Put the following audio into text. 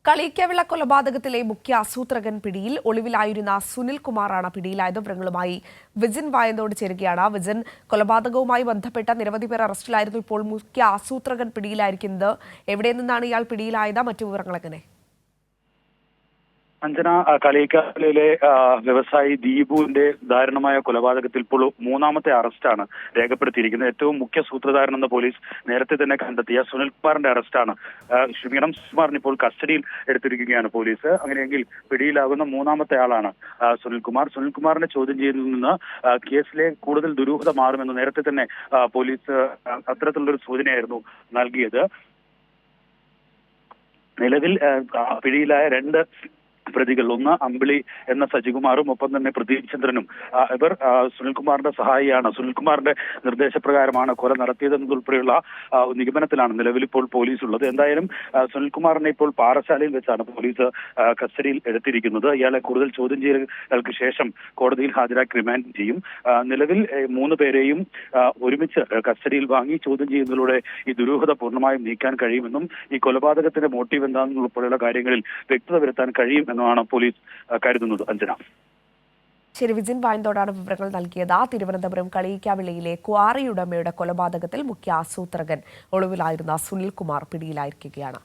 കളിക്കവിള കൊലപാതകത്തിലെ മുഖ്യ ആസൂത്രകൻ പിടിയിൽ. ഒളിവിലായിരുന്ന സുനിൽകുമാറാണ് പിടിയിലായത്. വിവരങ്ങളുമായി വിജിൻ വായന്തോട് ചേരുകയാണ്. വിജിൻ, കൊലപാതകവുമായി ബന്ധപ്പെട്ട നിരവധി പേർ അറസ്റ്റിലായിരുന്നു. ഇപ്പോൾ മുഖ്യ ആസൂത്രകൻ പിടിയിലായിരിക്കുന്നത്. എവിടെ നിന്നാണ് ഇയാൾ പിടിയിലായത്? മറ്റു വിവരങ്ങൾ എങ്ങനെ? അഞ്ജന, കളിയിക്കാവിലെ വ്യവസായി ദീപുവിന്റെ ദാരുണമായ കൊലപാതകത്തിൽ ഇപ്പോൾ മൂന്നാമത്തെ അറസ്റ്റാണ് രേഖപ്പെടുത്തിയിരിക്കുന്നത്. ഏറ്റവും മുഖ്യ സൂത്രധാരനെന്ന് പോലീസ് നേരത്തെ തന്നെ കണ്ടെത്തിയ സുനിൽകുമാറിന്റെ അറസ്റ്റാണ്. സുനിൽകുമാറിന് ഇപ്പോൾ കസ്റ്റഡിയിൽ എടുത്തിരിക്കുകയാണ് പോലീസ്. അങ്ങനെയെങ്കിൽ പിടിയിലാകുന്ന മൂന്നാമത്തെ ആളാണ് സുനിൽകുമാർ. സുനിൽകുമാറിനെ ചോദ്യം ചെയ്യുന്നതിൽ നിന്ന് കേസിലെ കൂടുതൽ ദുരൂഹത മാറുമെന്ന് നേരത്തെ തന്നെ പോലീസ് അത്തരത്തിലുള്ളൊരു സൂചനയായിരുന്നു നൽകിയത്. നിലവിൽ പിടിയിലായ രണ്ട് പ്രതികൾ, ഒന്ന് അമ്പിളി എന്ന സജികുമാറും ഒപ്പം തന്നെ പ്രദീപ് ചന്ദ്രനും. ഇവർ സുനിൽകുമാറിന്റെ സഹായിയാണ്. സുനിൽകുമാറിന്റെ നിർദ്ദേശപ്രകാരമാണ് കൊല നടത്തിയതെന്നതുൾപ്പെടെയുള്ള നിഗമനത്തിലാണ് നിലവിൽ ഇപ്പോൾ പോലീസ് ഉള്ളത്. എന്തായാലും സുനിൽകുമാറിനെ ഇപ്പോൾ പാറശാലയിൽ വെച്ചാണ് പോലീസ് കസ്റ്റഡിയിൽ എടുത്തിരിക്കുന്നത്. ഇയാളെ കൂടുതൽ ചോദ്യം ചെയ്യലുകൾക്ക് ശേഷം കോടതിയിൽ ഹാജരാക്കി റിമാൻഡ് ചെയ്യും. നിലവിൽ 3 പേരെയും ഒരുമിച്ച് കസ്റ്റഡിയിൽ വാങ്ങി ചോദ്യം ചെയ്യുന്നതിലൂടെ ഈ ദുരൂഹത പൂർണ്ണമായും നീക്കാൻ കഴിയുമെന്നും ഈ കൊലപാതകത്തിന്റെ മോട്ടീവ് എന്താണെന്നുൾപ്പെടെയുള്ള കാര്യങ്ങളിൽ വ്യക്തത വരുത്താൻ കഴിയും എന്നാണ് പോലീസ് കരുതുന്നത്. അഞ്ജന. ശരി, വിജിൻ വായന്തോടാണ് വിവരങ്ങൾ നൽകിയത്. തിരുവനന്തപുരം കളിയിക്കാവിളയിലെ ക്വാറി ഉടമയുടെ കൊലപാതകത്തിൽ മുഖ്യ ആസൂത്രകൻ ഒളിവിലായിരുന്ന സുനിൽകുമാർ പിടിയിലായിരിക്കുകയാണ്.